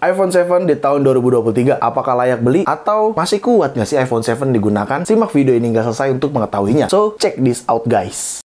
iPhone 7 di tahun 2023, apakah layak beli atau masih kuat nggak sih iPhone 7 digunakan? Simak video ini nggak selesai untuk mengetahuinya. So, check this out guys.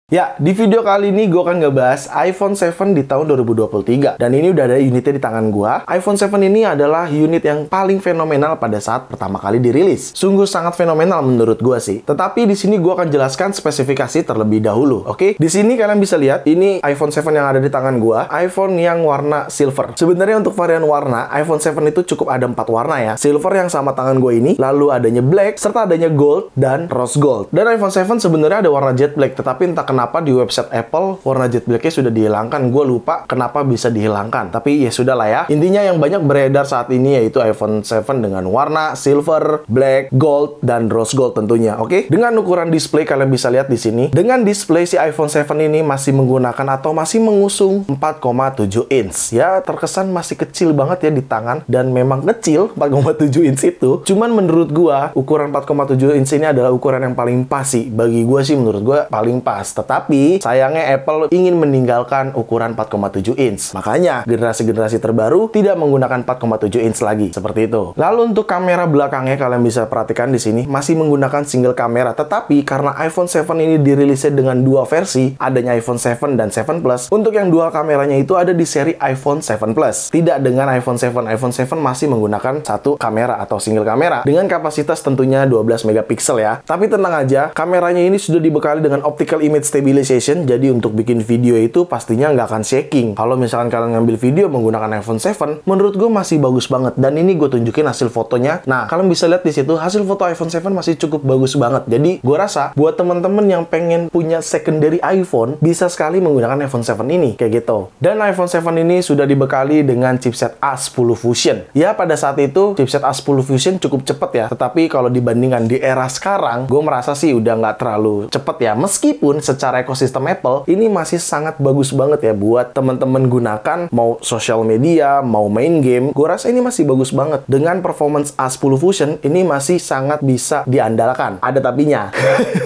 Ya, di video kali ini gue akan ngebahas iPhone 7 di tahun 2023. Dan ini udah ada unitnya di tangan gue. iPhone 7 ini adalah unit yang paling fenomenal pada saat pertama kali dirilis. Sungguh sangat fenomenal menurut gue sih. Tetapi di sini gue akan jelaskan spesifikasi terlebih dahulu. Oke? Di sini kalian bisa lihat, ini iPhone 7 yang ada di tangan gue. iPhone yang warna silver. Sebenarnya untuk varian warna, iPhone 7 itu cukup ada 4 warna ya. Silver yang sama tangan gue ini, lalu adanya black, serta adanya gold, dan rose gold. Dan iPhone 7 sebenarnya ada warna jet black, tetapi entah kenapa di website Apple warna jet blacknya sudah dihilangkan. Gue lupa kenapa bisa dihilangkan, tapi ya sudah lah ya. Intinya yang banyak beredar saat ini yaitu iPhone 7 dengan warna silver, black, gold, dan rose gold tentunya. Oke, dengan ukuran display kalian bisa lihat di sini. Dengan display si iPhone 7 ini masih menggunakan atau masih mengusung 4,7 inch. Ya, terkesan masih kecil banget ya di tangan, dan memang kecil 4,7 inch itu. Cuman menurut gua ukuran 4,7 inch ini adalah ukuran yang paling pas sih. Bagi gua sih, menurut gua paling pas. Tetapi sayangnya Apple ingin meninggalkan ukuran 4,7 inch. Makanya generasi-generasi terbaru tidak menggunakan 4,7 inch lagi. Seperti itu. Lalu untuk kamera belakangnya kalian bisa perhatikan di sini masih menggunakan single kamera. Tetapi karena iPhone 7 ini dirilisnya dengan dua versi, adanya iPhone 7 dan 7 Plus. Untuk yang dual kameranya itu ada di seri iPhone 7 Plus. Tidak dengan iPhone 7. iPhone 7 masih menggunakan satu kamera atau single kamera dengan kapasitas tentunya 12 megapiksel ya. Tapi tenang aja, kameranya ini sudah dibekali dengan optical image stabilization. Jadi untuk bikin video itu pastinya nggak akan shaking. Kalau misalkan kalian ngambil video menggunakan iPhone 7, menurut gue masih bagus banget. Dan ini gue tunjukin hasil fotonya. Nah, kalian bisa lihat di situ hasil foto iPhone 7 masih cukup bagus banget. Jadi gue rasa buat teman-teman yang pengen punya secondary iPhone bisa sekali menggunakan iPhone 7 ini kayak gitu. Dan iPhone 7 ini sudah dibekali dengan chipset A10 Fusion. Ya, pada saat itu chipset A10 Fusion cukup cepet ya. Tetapi kalau dibandingkan di era sekarang, gue merasa sih udah nggak terlalu cepet ya. Meskipun secara ekosistem Apple ini masih sangat bagus banget ya buat teman-teman gunakan, mau social media, mau main game. Gue rasa ini masih bagus banget. Dengan performance A10 Fusion ini masih sangat bisa diandalkan. Ada tapinya.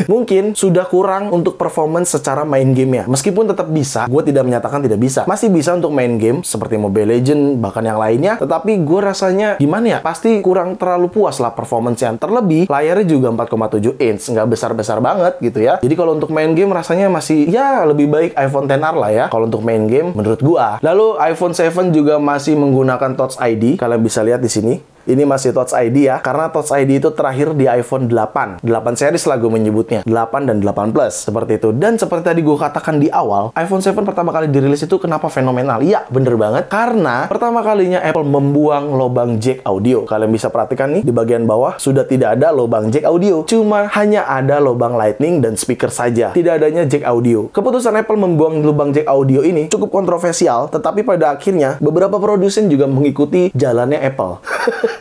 Mungkin sudah kurang untuk performance secara main game ya. Meskipun tetap bisa, gue tidak menyatakan tidak bisa. Masih bisa untuk main game seperti Mobile Legends bahkan yang lainnya. Tetapi gue rasanya gimana ya? Pasti kurang terlalu puas lah performance-nya. Terlebih layarnya juga 4,7 inch, nggak besar-besar banget gitu ya. Jadi kalau untuk main game rasanya masih ya lebih baik iPhone XR lah ya kalau untuk main game menurut gua. Lalu iPhone 7 juga masih menggunakan Touch ID. Kalian bisa lihat di sini. Ini masih Touch ID ya, karena Touch ID itu terakhir di iPhone 8 series lah gue menyebutnya, 8 dan 8 Plus, seperti itu. Dan seperti tadi gue katakan di awal, iPhone 7 pertama kali dirilis itu kenapa fenomenal? Iya, bener banget, karena pertama kalinya Apple membuang lubang jack audio. Kalian bisa perhatikan nih, di bagian bawah sudah tidak ada lubang jack audio, cuma hanya ada lubang lightning dan speaker saja, tidak adanya jack audio. Keputusan Apple membuang lubang jack audio ini cukup kontroversial, tetapi pada akhirnya beberapa produsen juga mengikuti jalannya Apple.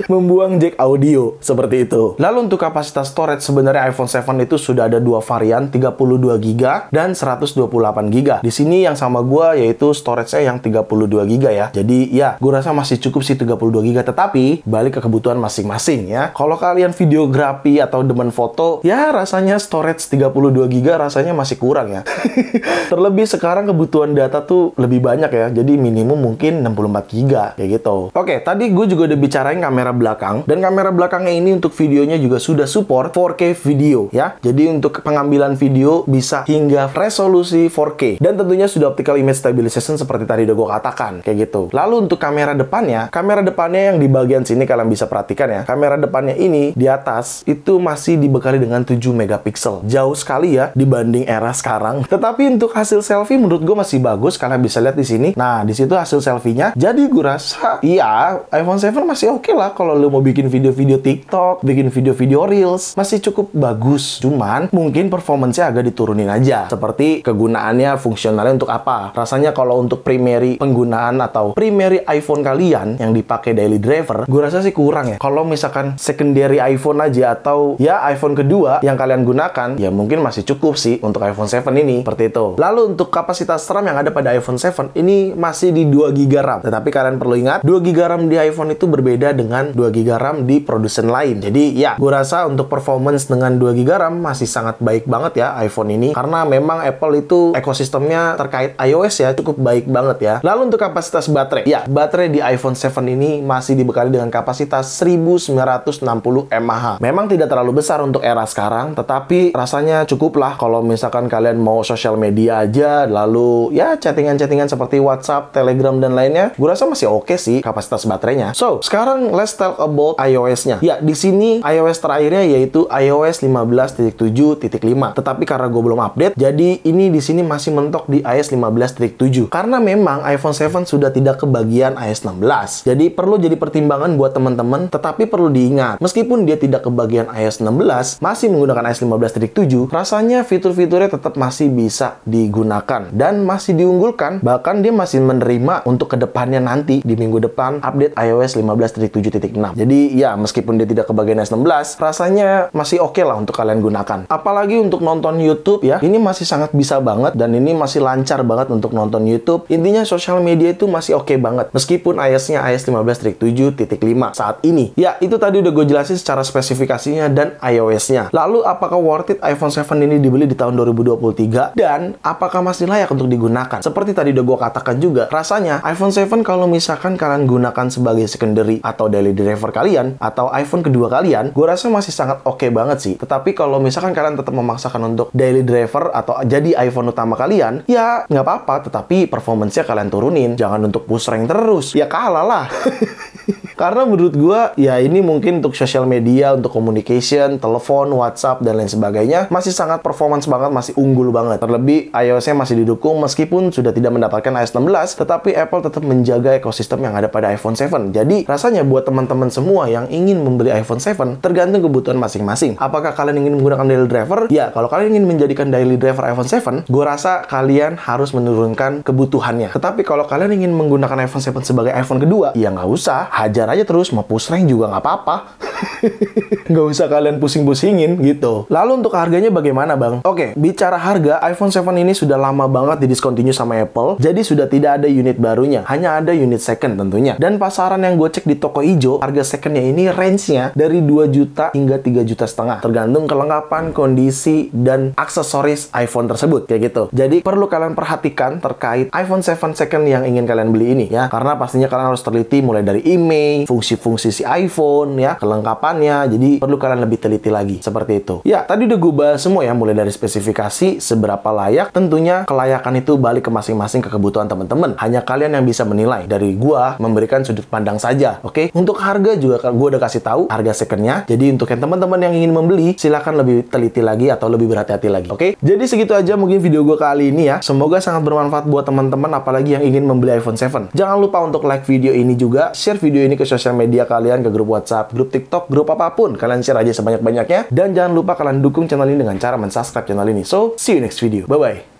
Membuang jack audio seperti itu. Lalu untuk kapasitas storage sebenarnya iPhone 7 itu sudah ada dua varian, 32GB dan 128GB. Di sini yang sama gua yaitu storage-nya yang 32GB ya. Jadi ya, gua rasa masih cukup sih 32GB, tetapi balik ke kebutuhan masing-masing ya. Kalau kalian videografi atau demen foto, ya rasanya storage 32GB rasanya masih kurang ya. Terlebih sekarang kebutuhan data tuh lebih banyak ya. Jadi minimum mungkin 64GB kayak gitu. Oke, tadi gue juga udah bicarain kamera belakang, dan kamera belakangnya ini untuk videonya juga sudah support 4K video ya. Jadi untuk pengambilan video bisa hingga resolusi 4K, dan tentunya sudah optical image stabilization seperti tadi udah gue katakan kayak gitu. Lalu untuk kamera depannya yang di bagian sini kalian bisa perhatikan ya, kamera depannya ini di atas itu masih dibekali dengan 7 megapiksel. Jauh sekali ya dibanding era sekarang. Tetapi untuk hasil selfie menurut gue masih bagus, kalian bisa lihat di sini. Nah, di situ hasil selfie-nya. Jadi gue rasa iya, iPhone 7 masih oke lah kalau lu mau bikin video-video TikTok, bikin video-video Reels, masih cukup bagus. Cuman mungkin performance-nya agak diturunin aja. Seperti kegunaannya, fungsionalnya untuk apa. Rasanya kalau untuk primary penggunaan atau primary iPhone kalian yang dipakai daily driver, gue rasa sih kurang ya. Kalau misalkan secondary iPhone aja atau ya iPhone kedua yang kalian gunakan, ya mungkin masih cukup sih untuk iPhone 7 ini. Seperti itu. Lalu untuk kapasitas RAM yang ada pada iPhone 7 ini masih di 2GB RAM. Tetapi kalian perlu ingat, 2GB RAM di iPhone itu berbeda dengan dengan 2GB RAM di produsen lain. Jadi ya, gue rasa untuk performance dengan 2GB RAM masih sangat baik banget ya iPhone ini, karena memang Apple itu ekosistemnya terkait iOS ya cukup baik banget ya. Lalu untuk kapasitas baterai, ya baterai di iPhone 7 ini masih dibekali dengan kapasitas 1960 mAh. Memang tidak terlalu besar untuk era sekarang, tetapi rasanya cukup lah kalau misalkan kalian mau sosial media aja, lalu ya chattingan-chattingan seperti WhatsApp, Telegram, dan lainnya. Gue rasa masih oke sih kapasitas baterainya. So, sekarang let's talk about iOS-nya. Ya, di sini iOS terakhirnya yaitu iOS 15.7.5. Tetapi karena gue belum update, jadi ini di sini masih mentok di iOS 15.7. Karena memang iPhone 7 sudah tidak kebagian iOS 16. Jadi perlu jadi pertimbangan buat teman-teman, tetapi perlu diingat, meskipun dia tidak kebagian iOS 16, masih menggunakan iOS 15.7, rasanya fitur-fiturnya tetap masih bisa digunakan dan masih diunggulkan. Bahkan dia masih menerima untuk kedepannya nanti di minggu depan update iOS 15.7.6. Jadi ya, meskipun dia tidak kebagian iOS 16, rasanya masih oke lah untuk kalian gunakan. Apalagi untuk nonton YouTube ya, ini masih sangat bisa banget dan ini masih lancar banget untuk nonton YouTube. Intinya sosial media itu masih oke banget meskipun iOS-nya iOS 15.7.5 saat ini. Ya, itu tadi udah gue jelasin secara spesifikasinya dan iOS-nya. Lalu apakah worth it iPhone 7 ini dibeli di tahun 2023 dan apakah masih layak untuk digunakan? Seperti tadi udah gue katakan juga, rasanya iPhone 7 kalau misalkan kalian gunakan sebagai secondary atau daily driver kalian atau iPhone kedua kalian, gue rasa masih sangat oke banget sih. Tetapi kalau misalkan kalian tetap memaksakan untuk daily driver atau jadi iPhone utama kalian, ya nggak apa-apa, tetapi performance-nya kalian turunin. Jangan untuk push rank terus, ya kalah lah. Karena menurut gue, ya ini mungkin untuk social media, untuk communication, telepon, WhatsApp, dan lain sebagainya, masih sangat performance banget, masih unggul banget. Terlebih, iOS-nya masih didukung meskipun sudah tidak mendapatkan iOS 16, tetapi Apple tetap menjaga ekosistem yang ada pada iPhone 7. Jadi, rasanya buat teman-teman semua yang ingin membeli iPhone 7, tergantung kebutuhan masing-masing. Apakah kalian ingin menggunakan daily driver? Ya, kalau kalian ingin menjadikan daily driver iPhone 7, gue rasa kalian harus menurunkan kebutuhannya. Tetapi kalau kalian ingin menggunakan iPhone 7 sebagai iPhone kedua, ya nggak usah, hajar aja terus, mau push rank juga nggak apa-apa. Nggak usah kalian pusing-pusingin gitu. Lalu untuk harganya bagaimana bang? Oke, bicara harga, iPhone 7 ini sudah lama banget didiscontinue sama Apple, jadi sudah tidak ada unit barunya, hanya ada unit second tentunya. Dan pasaran yang gue cek di toko hijau, harga secondnya ini range-nya dari 2 juta hingga 3,5 juta, tergantung kelengkapan, kondisi, dan aksesoris iPhone tersebut, kayak gitu. Jadi perlu kalian perhatikan terkait iPhone 7 second yang ingin kalian beli ini ya, karena pastinya kalian harus teliti mulai dari email, fungsi-fungsi si iPhone ya, kelengkapannya. Jadi perlu kalian lebih teliti lagi seperti itu. Ya, tadi udah gue bahas semua ya, mulai dari spesifikasi, seberapa layak, tentunya kelayakan itu balik ke masing-masing, ke kebutuhan teman-teman. Hanya kalian yang bisa menilai. Dari gua memberikan sudut pandang saja. Oke? Untuk harga juga gue udah kasih tahu harga secondnya. Jadi untuk yang teman-teman yang ingin membeli, silahkan lebih teliti lagi atau lebih berhati-hati lagi. Oke? Jadi segitu aja mungkin video gue kali ini ya. Semoga sangat bermanfaat buat teman-teman, apalagi yang ingin membeli iPhone 7. Jangan lupa untuk like video ini juga, share video ini ke sosial media kalian, ke grup WhatsApp, grup TikTok, grup apapun. Kalian share aja sebanyak-banyaknya. Dan jangan lupa kalian dukung channel ini dengan cara mensubscribe channel ini. So, see you next video. Bye-bye.